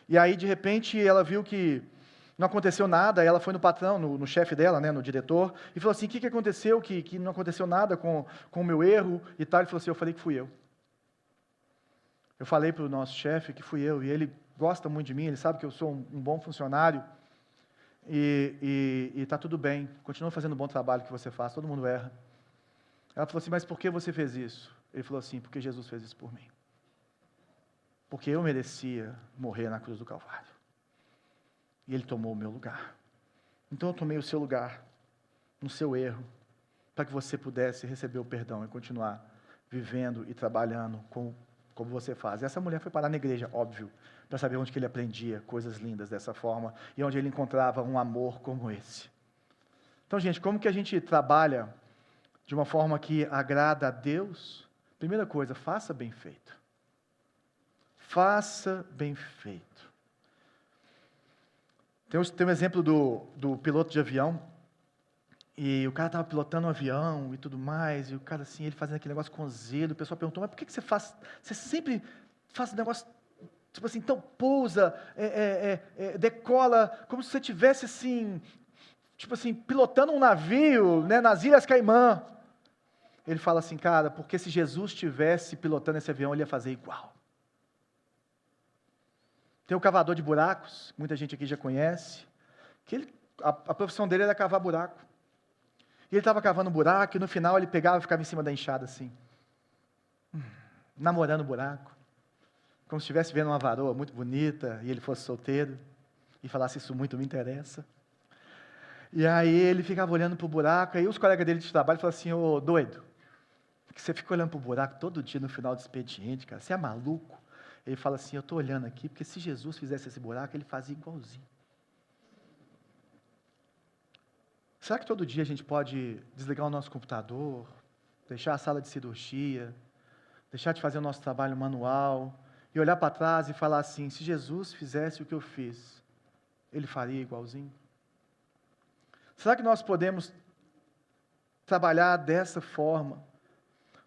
E aí, de repente, ela viu que não aconteceu nada, ela foi no patrão, no chefe dela, né, no diretor, e falou assim, o que aconteceu, que não aconteceu nada com o meu erro e tal. Ele falou assim, eu falei que fui eu. Eu falei para o nosso chefe que fui eu, e ele gosta muito de mim, ele sabe que eu sou um bom funcionário, e está tudo bem, continua fazendo o bom trabalho que você faz, todo mundo erra. Ela falou assim, mas por que você fez isso? Ele falou assim, porque Jesus fez isso por mim. Porque eu merecia morrer na cruz do Calvário. E Ele tomou o meu lugar. Então eu tomei o seu lugar, no seu erro, para que você pudesse receber o perdão e continuar vivendo e trabalhando como você faz. E essa mulher foi parar na igreja, óbvio, para saber onde que ele aprendia coisas lindas dessa forma e onde ele encontrava um amor como esse. Então, gente, como que a gente trabalha de uma forma que agrada a Deus? Primeira coisa, faça bem feito. Faça bem feito. Tem um exemplo do piloto de avião, e o cara estava pilotando um avião e tudo mais, e o cara assim, ele fazendo aquele negócio com zelo, o pessoal perguntou, mas por que você sempre faz um negócio, tipo assim, então pousa, decola, como se você tivesse assim, tipo assim, pilotando um navio, né, nas Ilhas Caimã. Ele fala assim, cara, porque se Jesus estivesse pilotando esse avião, ele ia fazer igual. Tem o cavador de buracos, muita gente aqui já conhece, que a profissão dele era cavar buraco. E ele estava cavando um buraco, e no final ele pegava e ficava em cima da enxada assim, namorando o buraco, como se estivesse vendo uma varoa muito bonita, e ele fosse solteiro, e falasse, isso muito me interessa. E aí ele ficava olhando para o buraco, aí os colegas dele de trabalho falaram assim, ô doido, que você fica olhando para o buraco todo dia no final do expediente, cara, você é maluco? Ele fala assim, eu estou olhando aqui, porque se Jesus fizesse esse buraco, ele fazia igualzinho. Será que todo dia a gente pode desligar o nosso computador, deixar a sala de cirurgia, deixar de fazer o nosso trabalho manual, e olhar para trás e falar assim, se Jesus fizesse o que eu fiz, ele faria igualzinho? Será que nós podemos trabalhar dessa forma?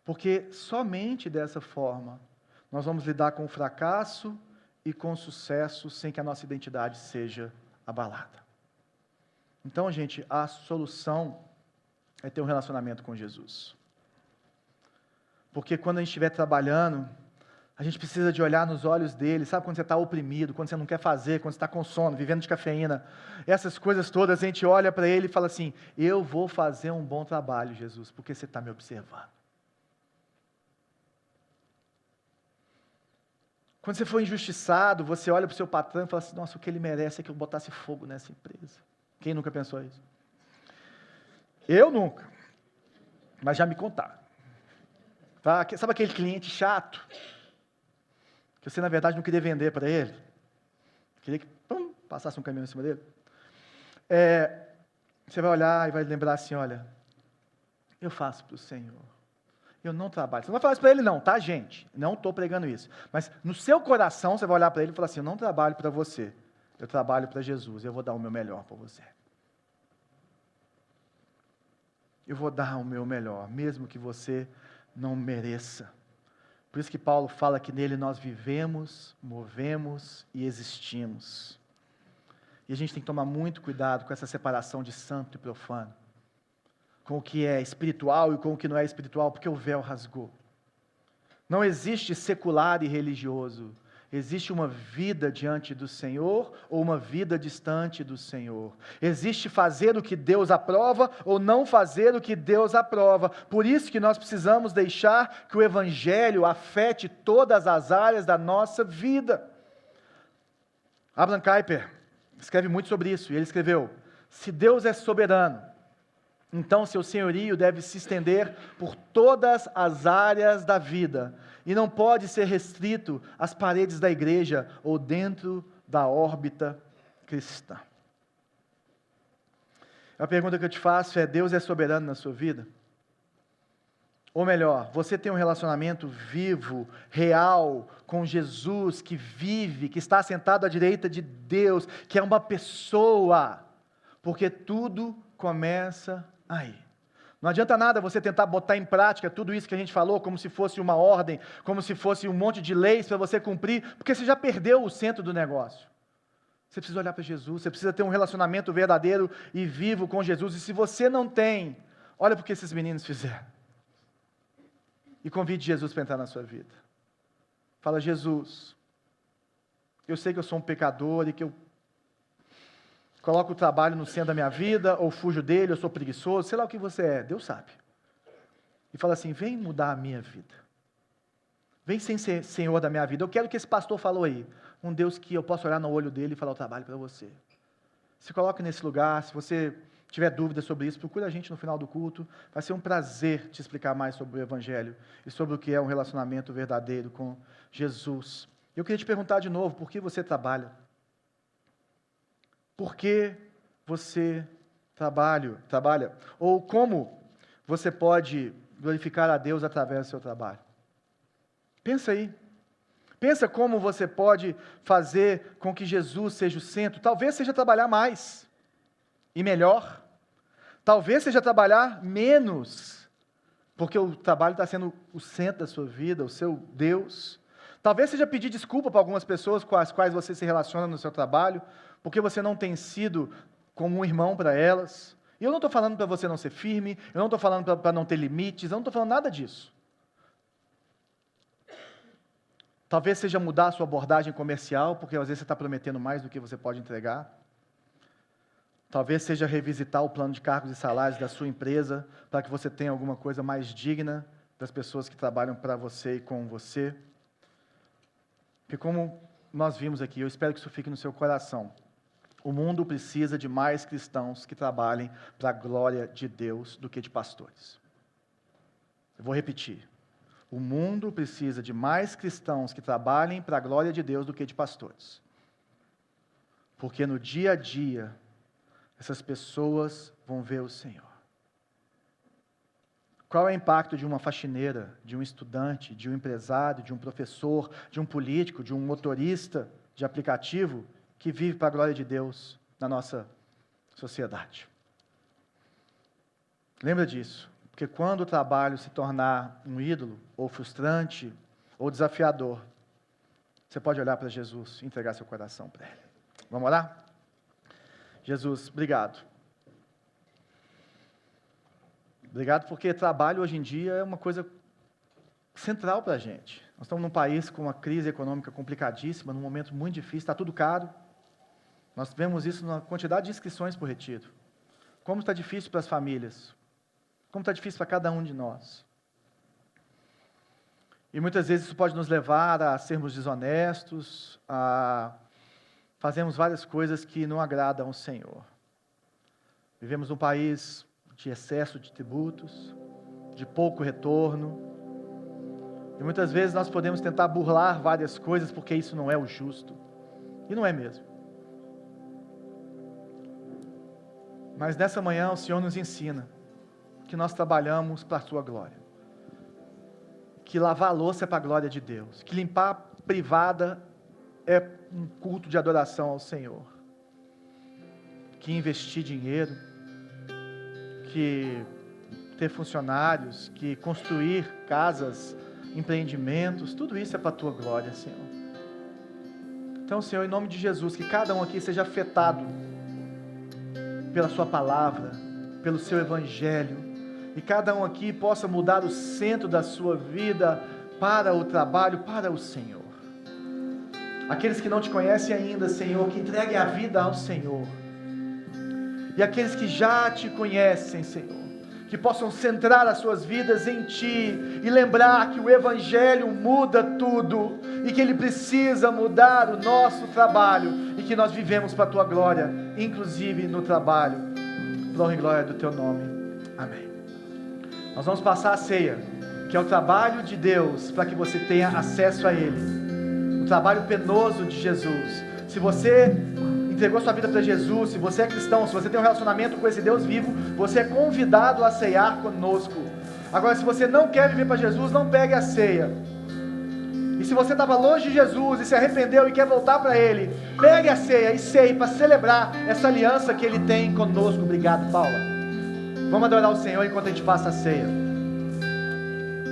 Porque somente dessa forma nós vamos lidar com o fracasso e com o sucesso sem que a nossa identidade seja abalada. Então, gente, a solução é ter um relacionamento com Jesus. Porque quando a gente estiver trabalhando, a gente precisa de olhar nos olhos dele. Sabe quando você está oprimido, quando você não quer fazer, quando você está com sono, vivendo de cafeína, essas coisas todas, a gente olha para ele e fala assim, eu vou fazer um bom trabalho, Jesus, porque você está me observando. Quando você for injustiçado, você olha para o seu patrão e fala assim, nossa, o que ele merece é que eu botasse fogo nessa empresa. Quem nunca pensou isso? Eu nunca, mas já me contaram. Tá? Sabe aquele cliente chato? Que você, na verdade, não queria vender para ele? Queria que passasse um caminhão em cima dele? Você vai olhar e vai lembrar assim, olha, eu faço para o Senhor. Eu não trabalho. Você não vai falar isso para ele não, tá, gente? Não estou pregando isso. Mas no seu coração, você vai olhar para ele e falar assim, eu não trabalho para você. Eu trabalho para Jesus, eu vou dar o meu melhor para você. Eu vou dar o meu melhor, mesmo que você não mereça. Por isso que Paulo fala que nele nós vivemos, movemos e existimos. E a gente tem que tomar muito cuidado com essa separação de santo e profano, com o que é espiritual e com o que não é espiritual, porque o véu rasgou. Não existe secular e religioso. Existe uma vida diante do Senhor ou uma vida distante do Senhor. Existe fazer o que Deus aprova ou não fazer o que Deus aprova. Por isso que nós precisamos deixar que o Evangelho afete todas as áreas da nossa vida. Abraham Kuyper escreve muito sobre isso, e ele escreveu, se Deus é soberano, então seu senhorio deve se estender por todas as áreas da vida, e não pode ser restrito às paredes da igreja ou dentro da órbita cristã. A pergunta que eu te faço é, Deus é soberano na sua vida? Ou melhor, você tem um relacionamento vivo, real, com Jesus, que vive, que está sentado à direita de Deus, que é uma pessoa, porque tudo começa aí. Não adianta nada você tentar botar em prática tudo isso que a gente falou, como se fosse uma ordem, como se fosse um monte de leis para você cumprir, porque você já perdeu o centro do negócio. Você precisa olhar para Jesus, você precisa ter um relacionamento verdadeiro e vivo com Jesus, e se você não tem, olha para o que esses meninos fizeram. E convide Jesus para entrar na sua vida. Fala, Jesus, eu sei que eu sou um pecador e que eu coloco o trabalho no centro da minha vida, ou fujo dele, eu sou preguiçoso, sei lá o que você é, Deus sabe. E fala assim, vem mudar a minha vida. Vem ser Senhor da minha vida. Eu quero que esse pastor falou aí, um Deus que eu possa olhar no olho dele e falar o trabalho para você. Se coloque nesse lugar, se você tiver dúvidas sobre isso, procure a gente no final do culto, vai ser um prazer te explicar mais sobre o Evangelho e sobre o que é um relacionamento verdadeiro com Jesus. Eu queria te perguntar de novo, por que você trabalha? Por que você trabalha? Ou como você pode glorificar a Deus através do seu trabalho? Pensa aí. Pensa como você pode fazer com que Jesus seja o centro. Talvez seja trabalhar mais e melhor. Talvez seja trabalhar menos, porque o trabalho está sendo o centro da sua vida, o seu Deus. Talvez seja pedir desculpa para algumas pessoas com as quais você se relaciona no seu trabalho, porque você não tem sido como um irmão para elas. E eu não estou falando para você não ser firme, eu não estou falando para não ter limites, eu não estou falando nada disso. Talvez seja mudar a sua abordagem comercial, porque às vezes você está prometendo mais do que você pode entregar. Talvez seja revisitar o plano de cargos e salários da sua empresa, para que você tenha alguma coisa mais digna das pessoas que trabalham para você e com você. Porque como nós vimos aqui, eu espero que isso fique no seu coração. O mundo precisa de mais cristãos que trabalhem para a glória de Deus do que de pastores. Eu vou repetir. O mundo precisa de mais cristãos que trabalhem para a glória de Deus do que de pastores. Porque no dia a dia, essas pessoas vão ver o Senhor. Qual é o impacto de uma faxineira, de um estudante, de um empresário, de um professor, de um político, de um motorista de aplicativo que vive para a glória de Deus na nossa sociedade? Lembra disso, porque quando o trabalho se tornar um ídolo, ou frustrante, ou desafiador, você pode olhar para Jesus e entregar seu coração para Ele. Vamos orar? Jesus, obrigado. Obrigado porque trabalho hoje em dia é uma coisa central para a gente. Nós estamos num país com uma crise econômica complicadíssima, num momento muito difícil, está tudo caro. Nós vemos isso na quantidade de inscrições por retiro. Como está difícil para as famílias. Como está difícil para cada um de nós. E muitas vezes isso pode nos levar a sermos desonestos, a fazermos várias coisas que não agradam ao Senhor. Vivemos num país de excesso de tributos, de pouco retorno. E muitas vezes nós podemos tentar burlar várias coisas porque isso não é o justo. E não é mesmo. Mas nessa manhã o Senhor nos ensina que nós trabalhamos para a sua glória. Que lavar a louça é para a glória de Deus. Que limpar a privada é um culto de adoração ao Senhor. Que investir dinheiro, que ter funcionários, que construir casas, empreendimentos, tudo isso é para a tua glória, Senhor. Então, Senhor, em nome de Jesus, que cada um aqui seja afetado pela sua palavra, pelo seu evangelho, e cada um aqui possa mudar o centro da sua vida para o trabalho, para o Senhor. Aqueles que não te conhecem ainda, Senhor, que entreguem a vida ao Senhor. E aqueles que já te conhecem, Senhor, que possam centrar as suas vidas em Ti e lembrar que o Evangelho muda tudo e que Ele precisa mudar o nosso trabalho e que nós vivemos para a Tua glória, inclusive no trabalho, para a honra e glória do Teu nome. Amém. Nós vamos passar a ceia, que é o trabalho de Deus para que você tenha acesso a Ele, o trabalho penoso de Jesus. Se você entregou sua vida para Jesus, se você é cristão, se você tem um relacionamento com esse Deus vivo, você é convidado a ceiar conosco. Agora, se você não quer viver para Jesus, não pegue a ceia. E se você estava longe de Jesus e se arrependeu e quer voltar para Ele, pegue a ceia e ceie para celebrar essa aliança que Ele tem conosco. Obrigado, Paula. Vamos adorar o Senhor enquanto a gente passa a ceia.